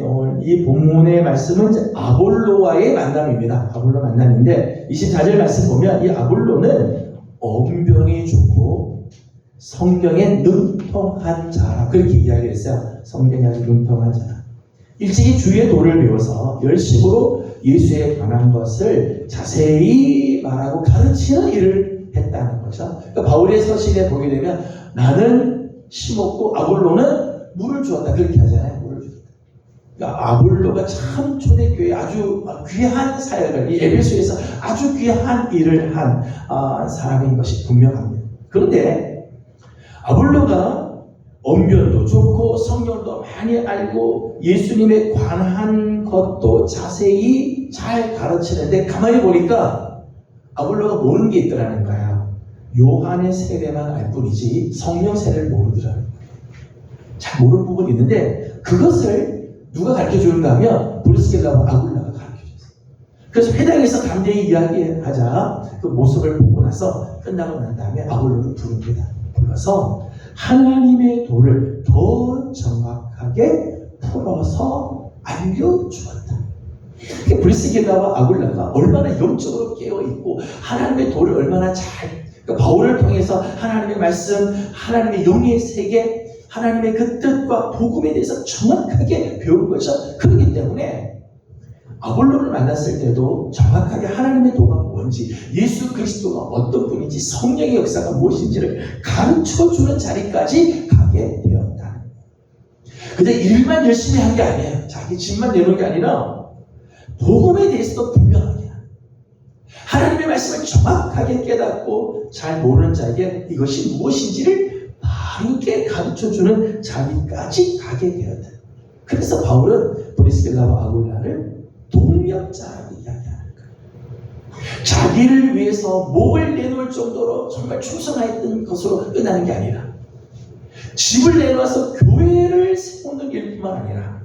오늘 이 본문의 말씀은 이제 아볼로와의 만남입니다. 아볼로 만남인데 24절 말씀 보면 이 아볼로는 언변이 좋고 성경에 능통한 자라 그렇게 이야기를 했어요. 성경에 아주 능통한 자라. 일찍이 주의 도를 배워서 열심으로 예수에 관한 것을 자세히 말하고 가르치는 일을 했다는 거죠. 그러니까 바울의 서신에 보게 되면 나는 심었고 아볼로는 물을 주었다 그렇게 하잖아요. 물을 주었다. 그러니까 아볼로가 참 초대교회에 아주 귀한 사역을 이 에베소에서 아주 귀한 일을 한 사람인 것이 분명합니다. 그런데 아볼로가 언변도 좋고 성경도 많이 알고 예수님에 관한 것도 자세히 잘 가르치는데 가만히 보니까 아볼로가 모르는 게 있더라는 거예요. 요한의 세례만 알 뿐이지 성령 세례를 모르더라는 거예요. 잘 모르는 부분이 있는데 그것을 누가 가르쳐 주는가 하면 브리스길라와 아굴라가 가르쳐 줬어요. 그래서 회당에서 담대히 이야기하자 그 모습을 보고 나서 끝나고 난 다음에 아볼로를 부릅니다. 불러서 하나님의 도를 더 정확하게 풀어서 알려주었다. 브리스길라와 아굴라가 얼마나 영적으로 깨어있고 하나님의 도를 얼마나 그러니까 바울을 통해서 하나님의 말씀, 하나님의 영의 세계, 하나님의 그 뜻과 복음에 대해서 정확하게 배운 거죠. 그렇기 때문에 아볼로를 만났을 때도 정확하게 하나님의 도가 뭔지, 예수 그리스도가 어떤 분인지, 성령의 역사가 무엇인지를 가르쳐주는 자리까지 가게 되었다. 그저 일만 열심히 한 게 아니에요. 자기 집만 내놓은 게 아니라 복음에 대해서도 분명하게 하나님의 말씀을 정확하게 깨닫고 잘 모르는 자에게 이것이 무엇인지를 바르게 가르쳐주는 자리까지 가게 되었다. 그래서 바울은 브리스길라와 아굴라를 동력자라고 이야기하는 거예요. 자기를 위해서 목을 내놓을 정도로 정말 충성했던 것으로 끝나는 게 아니라 집을 내놓아서 교회를 세우는 일뿐만 아니라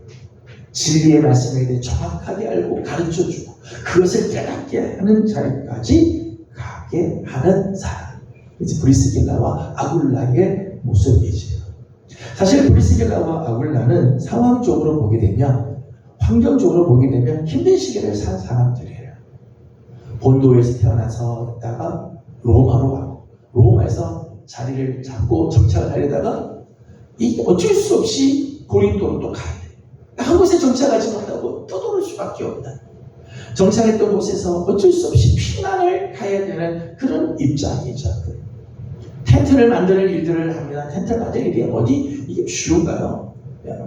진리의 말씀에 대해 정확하게 알고 가르쳐주고 그것을 깨닫게 하는 자리까지 가게 하는 사람. 이제 브리스길라와 아굴라의 모습이지요. 사실 브리스길라와 아굴라는 상황적으로 보게 되면, 환경적으로 보게 되면 힘든 시기를 산 사람들이에요. 본도에서 태어나서 있다가 로마로 가고, 로마에서 자리를 잡고 정착을 하려다가 이게 어쩔 수 없이 고린도로 또 가야 돼. 한 곳에 정착하지 못하고 떠도를 수밖에 없다. 정착했던 곳에서 어쩔 수 없이 피난을 가야 되는 그런 입장이죠. 텐트를 만드는 일들을 합니다. 텐트를 만드는 일이 어디 이게 쉬운가요?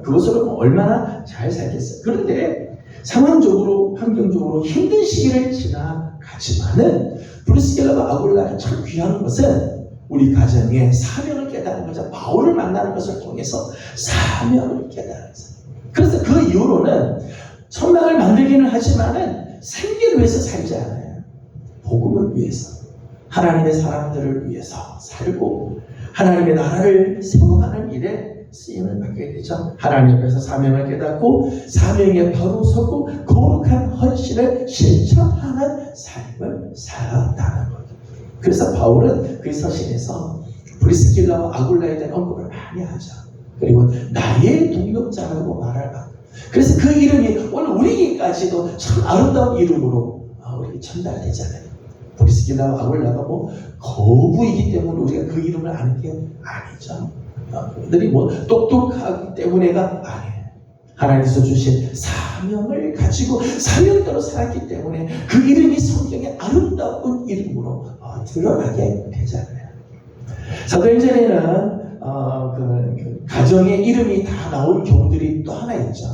그것으로 얼마나 잘 살겠어요. 그런데 상황적으로 환경적으로 힘든 시기를 지나가지만은 브리스길라와 아굴라가 참 귀한 것은 우리 가정에 사명을 깨달은 거죠. 바울을 만나는 것을 통해서 사명을 깨달은 거죠. 그래서 그 이후로는 천당을 만들기는 하지만은 생계를 위해서 살지 않아요. 복음을 위해서, 하나님의 사람들을 위해서 살고 하나님의 나라를 세워가는 일에 쓰임을 받게 되죠. 하나님 앞에서 사명을 깨닫고 사명에 바로 서고 거룩한 헌신을 실천하는 삶을 살았다는 거죠. 그래서 바울은 그 서신에서 브리스길라와 아굴라에 대한 언급을 많이 하죠. 그리고 나의 동력자라고 말할 만큼. 그래서 그 이름이 오늘 우리에게까지도 참 아름다운 이름으로 우리에게 전달되잖아요. 브리스길라와 아굴라가 뭐 거부이기 때문에 우리가 그 이름을 아는 게 아니죠. 그들이 뭐 똑똑하기 때문에가 아니에요. 하나님께서 주신 사명을 가지고 사명대로 살았기 때문에 그 이름이 성경의 아름다운 이름으로 드러나게 되잖아요. 사도행전에는 그 가정의 이름이 다 나온 경우들이 또 하나 있죠.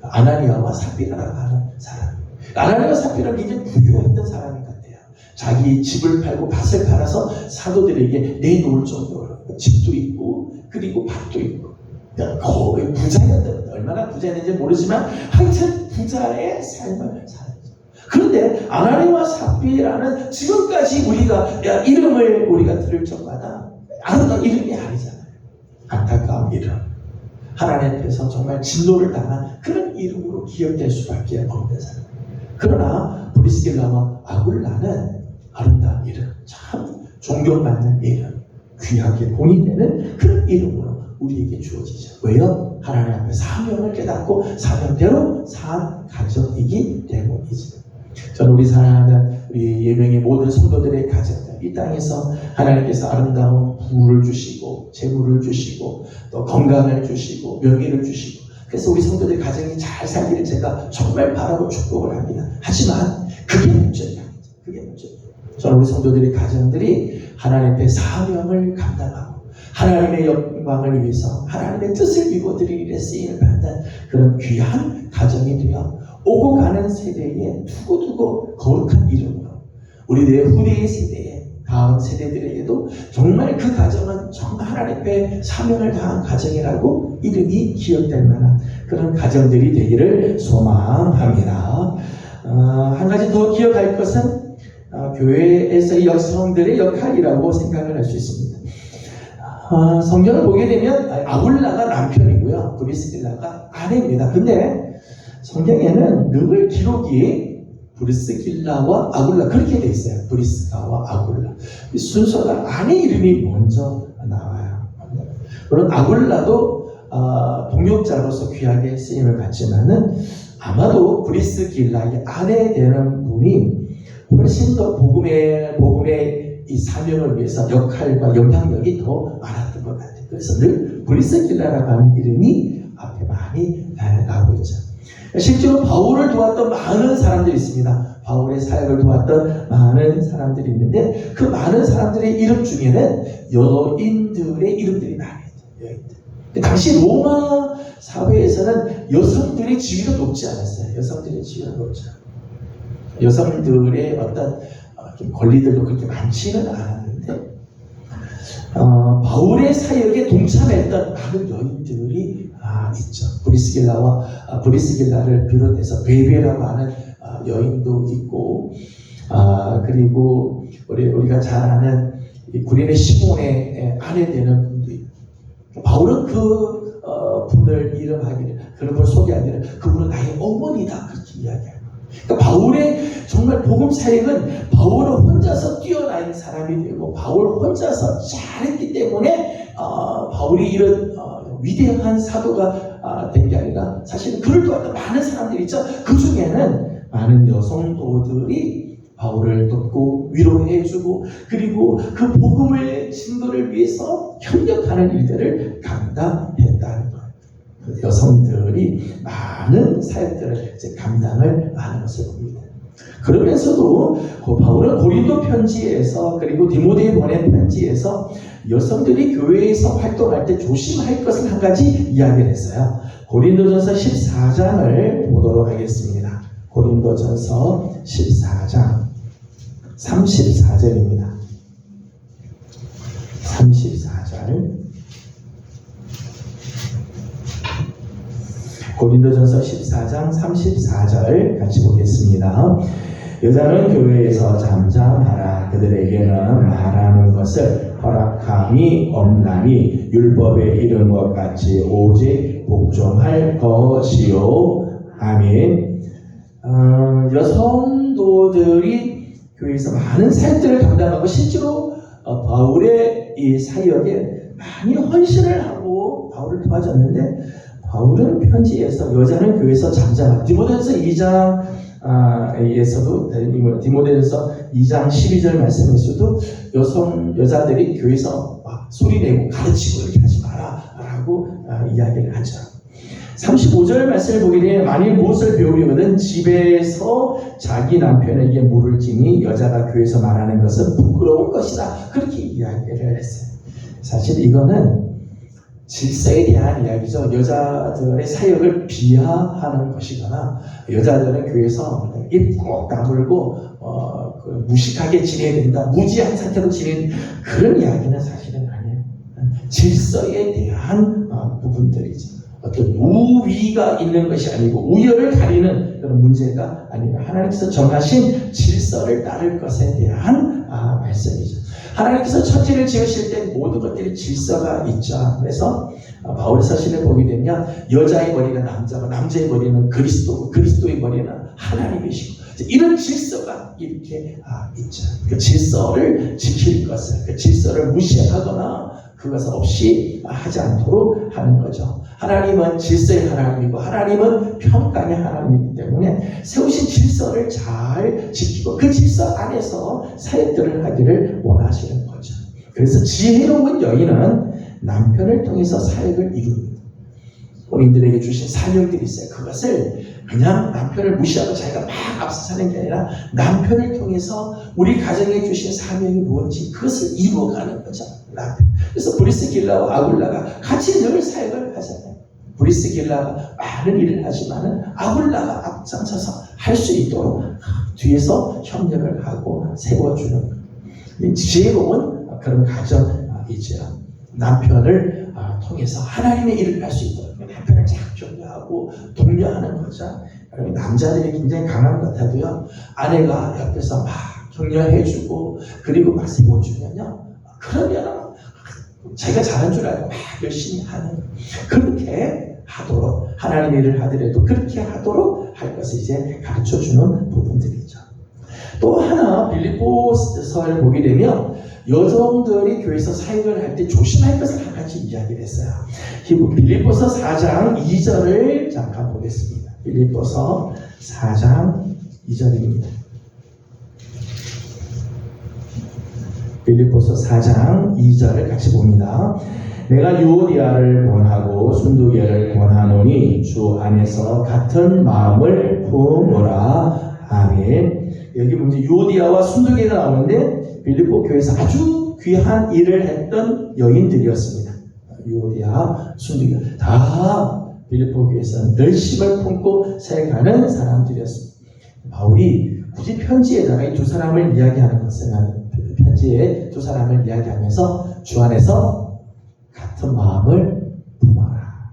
아나니아와 삽비라라고 하는 사람. 아나니아와 삽비라는 굉장히 부유했던 사람인 것 같아요. 자기 집을 팔고 밭을 팔아서 사도들에게 내놓을 정도로 집도 있고 그리고 밭도 있고 거의 부자였던, 얼마나 부자였는지 모르지만 하여튼 부자의 삶을 살았죠. 그런데 아나니아와 삽비라는 지금까지 우리가 이름을 우리가 들을 적마다 아름다운 이름이 아니잖아요. 안타까운 이름, 하나님 앞에서 정말 진노를 당한 그런 이름으로 기억될 수밖에 없는 사람. 그러나 브리스길라와 아굴라는 아름다운 이름, 참 존경받는 이름, 귀하게 본인되는 그런 이름으로 우리에게 주어지죠. 왜요? 하나님 앞에 사명을 깨닫고 사명대로 산 가정이기 때문이죠. 저는 우리 사랑하는 우리 예명의 모든 성도들의 가정들, 이 땅에서 하나님께서 아름다운 부를 주시고 재물을 주시고 또 건강을 주시고 명예를 주시고, 그래서 우리 성도들 가정이 잘 살기를 제가 정말 바라고 축복을 합니다. 하지만 그게 문제가 아니죠. 그게 문제예요. 저는 우리 성도들의 가정들이 하나님 앞에 사명을 감당하고 하나님의 영광을 위해서 하나님의 뜻을 이루어드리기 위해 쓰임을 받는 그런 귀한 가정이 되어 오고 가는 세대에 두고두고 거룩한 이름으로 우리들의 후대의 세대에 다음 세대들에게도 정말 그 가정은 정말 하나님 앞에 사명을 다한 가정이라고 이름이 기억될 만한 그런 가정들이 되기를 소망합니다. 한 가지 더 기억할 것은 교회에서의 여성들의 역할이라고 생각을 할 수 있습니다. 성경을 보게 되면 아굴라가 남편이고요, 브리스길라가 아내입니다. 근데 성경에는 늘 기록이 브리스길라와 아굴라 그렇게 돼 있어요. 브리스가와 아굴라 순서가 아내 이름이 먼저 나와요. 물론 아굴라도 동역자로서 귀하게 쓰임을 받지만은 아마도 브리스길라의 아내 되는 분이 훨씬 더 복음의 이 사명을 위해서 역할과 영향력이 더 많았던 것 같아요. 그래서 늘 브리스길라라고 하는 이름이 앞에 많이 나오고 있죠. 실제로 바울을 도왔던 많은 사람들이 있습니다. 바울의 사역을 도왔던 많은 사람들이 있는데 그 많은 사람들의 이름 중에는 여인들의 이름들이 많이 있죠. 여인들. 당시 로마 사회에서는 여성들의 지위가 높지 않았어요. 여성들의 지위가 높지 않아요. 여성들의 어떤 권리들도 그렇게 많지는 않았는데 바울의 사역에 동참했던 많은 여인들이 있죠. 브리스길라를 비롯해서 베베라고 하는 여인도 있고, 그리고 우리가 잘 아는 구레네 시몬의 아내 되는 분도 있고, 바울은 그 분을 이름하기를, 그런 걸 소개하기를 그분은 나의 어머니다 그렇게 이야기해요. 그러니까 바울의 정말 복음 사역은 바울은 혼자서 뛰어난 사람이 되고 바울 혼자서 잘했기 때문에 바울이 이런 위대한 사도가 된 게 아니라 사실은 그를 도왔던 많은 사람들이 있죠. 그 중에는 많은 여성도들이 바울을 돕고 위로해주고 그리고 그 복음의 증거를 위해서 협력하는 일들을 감당했다는 거예요. 여성들이 많은 사역들을 이제 감당을 하는 것을 봅니다. 그러면서도 바울은 고린도 편지에서 그리고 디모데에 보낸 편지에서 여성들이 교회에서 활동할 때 조심할 것을 한 가지 이야기를 했어요. 고린도전서 14장을 보도록 하겠습니다. 고린도전서 14장 34절입니다. 34절 고린도전서 14장 34절 같이 보겠습니다. 여자는 교회에서 잠잠하라. 그들에게는 말하는 것을 허락함이 없나니 율법에 이른 것 같이 오직 복종할 것이요. 아멘. 여성도들이 교회에서 많은 사역들을 감당하고 실제로 바울의 이 사역에 많이 헌신을 하고 바울을 도와줬는데 바울은 편지에서 여자는 교회에서 잠잠하라. 디모데전서 2장 에서도 디모데전서 2장 12절 말씀에서도 여자들이 교회에서 막 소리내고 가르치고 이렇게 하지 마라 라고 이야기를 하죠. 35절 말씀을 보게 되면 만일 무엇을 배우려거든 집에서 자기 남편에게 물을 지니 여자가 교회에서 말하는 것은 부끄러운 것이다 그렇게 이야기를 했어요. 사실 이거는 질서에 대한 이야기죠. 여자들의 사역을 비하하는 것이거나 여자들은 교회에서 입 꼭 다물고 무식하게 지내야 된다, 무지한 상태로 지내는 그런 이야기는 사실은 아니에요. 질서에 대한 부분들이죠. 어떤 우위가 있는 것이 아니고 우열을 가리는 그런 문제가 아니라 하나님께서 정하신 질서를 따를 것에 대한 말씀이죠. 하나님께서 천지를 지으실 때 모든 것들이 질서가 있죠. 그래서 바울의 서신을 보게 되면 여자의 머리는 남자고 남자의 머리는 그리스도고 그리스도의 머리는 하나님이시고 이런 질서가 이렇게 있죠. 그 질서를 지킬 것을, 그 질서를 무시하거나 그것을 없이 하지 않도록 하는 거죠. 하나님은 질서의 하나님이고 하나님은 평강의 하나님이기 때문에 세우신 질서를 잘 지키고 그 질서 안에서 사역들을 하기를 원하시는 거죠. 그래서 지혜로운 여인은 남편을 통해서 사역을 이룹니다. 본인들에게 주신 사명들이 있어요. 그것을 그냥 남편을 무시하고 자기가 막 앞서 사는 게 아니라 남편을 통해서 우리 가정에 주신 사명이 뭔지 그것을 이루어가는 거죠. 남편. 그래서 브리스길라와 아굴라가 같이 늘 사역을 하잖아요. 브리스길라가 많은 일을 하지만은 아굴라가 앞장서서 할 수 있도록 뒤에서 협력을 하고 세워주는 지혜로운 그런 가정이죠. 남편을 통해서 하나님의 일을 할 수 있도록 남편을 잘 격려하고 독려하는 거죠. 남자들이 굉장히 강한 것 같아도요, 아내가 옆에서 막 격려해주고 그리고 막 세워주면요, 그러면 자기가 잘한 줄 알고 막 열심히 하는, 그렇게 하도록, 하나님의 일을 하더라도 그렇게 하도록 할 것을 이제 가르쳐주는 부분들이죠. 또 하나 빌립보서를 보게 되면 여성들이 교회에서 사역을 할 때 조심할 것을 한 가지 이야기를 했어요. 빌립보서 4장 2절을 잠깐 보겠습니다. 빌립보서 4장 2절입니다. 빌립보서 4장 2절을 같이 봅니다. 내가 유오디아를 권하고 순두계를 권하노니 주 안에서 같은 마음을 품으라. 아멘. 여기 보면 유오디아와 순두계가 나오는데 빌립보 교회에서 아주 귀한 일을 했던 여인들이었습니다. 유오디아, 순두계 다 빌립보 교회에서 열심을 품고 살아가는 사람들이었습니다. 바울이 굳이 편지에다가 이 두 사람을 이야기하는 것은 편지에 두 사람을 이야기하면서 주 안에서 같은 마음을 품어라.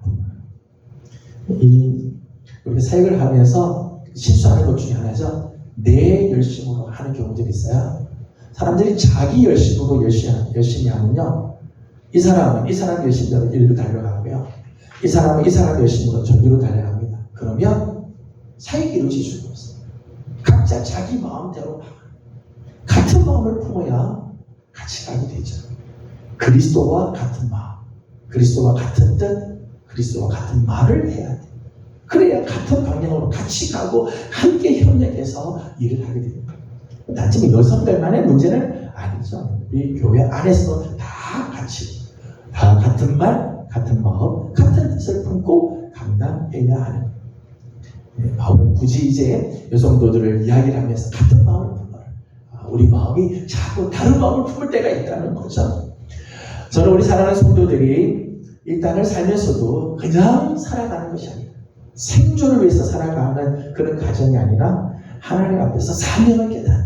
우리가 사역을 하면서 실수하는 것 중에 하나죠. 내 열심으로 하는 경우들이 있어요. 사람들이 자기 열심으로 열심히 하면요, 이 사람 열심대로 일로 달려가고요, 이 사람 열심으로 저기로 달려갑니다. 그러면 사역이 이루어질 수가 없어요. 각자 자기 마음대로 같은 마음을 품어야 같이 가게 되죠. 그리스도와 같은 마음, 그리스도와 같은 뜻, 그리스도와 같은 말을 해야 돼. 그래야 같은 방향으로 같이 가고 함께 협력해서 일을 하게 됩니다. 단지 여성들만의 문제는 아니죠. 우리 교회 안에서도 다 같이, 다 같은 말, 같은 마음, 같은 뜻을 품고 감당해야 하는. 바울은 굳이 이제 여성도들을 이야기를 하면서 같은 마음을 품어라. 우리 마음이 자꾸 다른 마음을 품을 때가 있다는 거죠. 저는 우리 사랑하는 성도들이 이 땅을 살면서도 그냥 살아가는 것이 아니라 생존을 위해서 살아가는 그런 가정이 아니라 하나님 앞에서 사명을 깨닫는,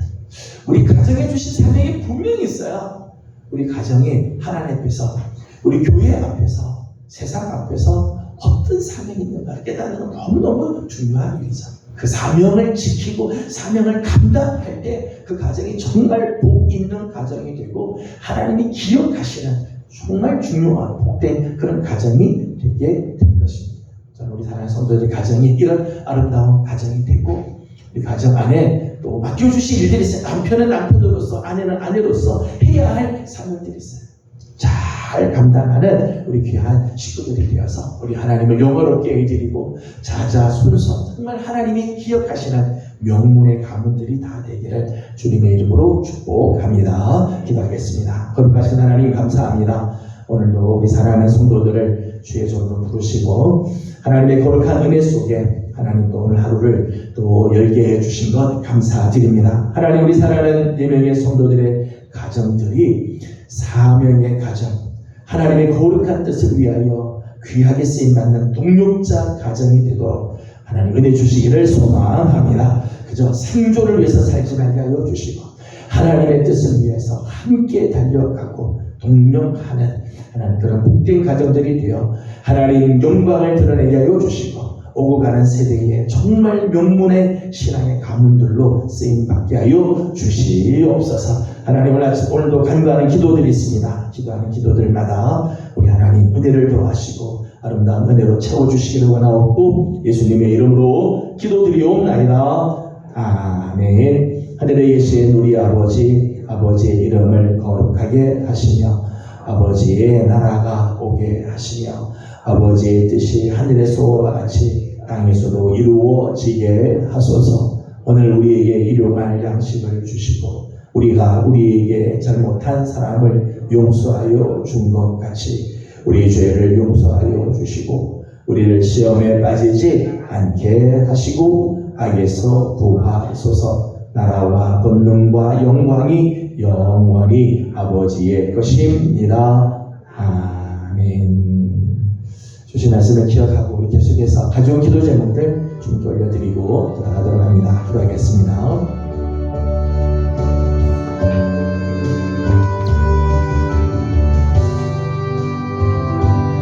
우리 가정에 주신 사명이 분명히 있어요. 우리 가정이 하나님 앞에서, 우리 교회 앞에서, 세상 앞에서 어떤 사명이 있는가를 깨닫는 건 너무너무 중요한 일이죠. 그 사명을 지키고 사명을 감당할 때 그 가정이 정말 복 있는 가정이 되고 하나님이 기억하시는 정말 중요한 복된 그런 가정이 되게 될 것입니다. 저는 우리 사랑하는 성도들의 가정이 이런 아름다운 가정이 되고, 이 가정 안에 또 맡겨주신 일들이 있어요. 남편은 남편으로서, 아내는 아내로서 해야 할 사명들이 있어요. 잘 감당하는 우리 귀한 식구들이 되어서 우리 하나님을 영원롭게 해드리고 자자손손 정말 하나님이 기억하시는 명문의 가문들이 다 되기를 주님의 이름으로 축복합니다. 기도하겠습니다. 거룩하신 하나님 감사합니다. 오늘도 우리 사랑하는 성도들을 주의 종으로 부르시고 하나님의 거룩한 은혜 속에 하나님 또 오늘 하루를 또 열게 해주신 것 감사드립니다. 하나님, 우리 사랑하는 4명의 성도들의 가정들이 사명의 가정, 하나님의 거룩한 뜻을 위하여 귀하게 쓰임받는 동력자 가정이 되도록 하나님 은혜 주시기를 소망합니다. 그저 생존을 위해서 살지 말게 하여 주시고 하나님의 뜻을 위해서 함께 달려가고 동력하는 하나님 그런 복된 가정들이 되어 하나님 영광을 드러내게 하여 주시고 오고 가는 세대에 정말 명문의 신앙의 가문들로 쓰임받게 하여 주시옵소서. 하나님, 오늘도 간구하는 기도들이 있습니다. 기도하는 기도들마다 우리 하나님 은혜를 더하시고 아름다운 은혜로 채워주시기를 원하옵고 예수님의 이름으로 기도드리옵나이다. 아멘. 하늘에 계신 우리 아버지, 아버지의 이름을 거룩하게 하시며 아버지의 나라가 오게 하시며 아버지의 뜻이 하늘에서와 같이 땅에서도 이루어지게 하소서. 오늘 우리에게 일용할 양식을 주시고 우리가 우리에게 잘못한 사람을 용서하여 준 것 같이 우리 죄를 용서하여 주시고 우리를 시험에 빠지지 않게 하시고 악에서 구하소서. 나라와 권능과 영광이 영원히 아버지의 것입니다. 아멘. 주신 말씀을 기억하고 우리 계속해서 가져온 기도 제목들 주님께 올려드리고 돌아가도록 합니다. 기도하겠습니다.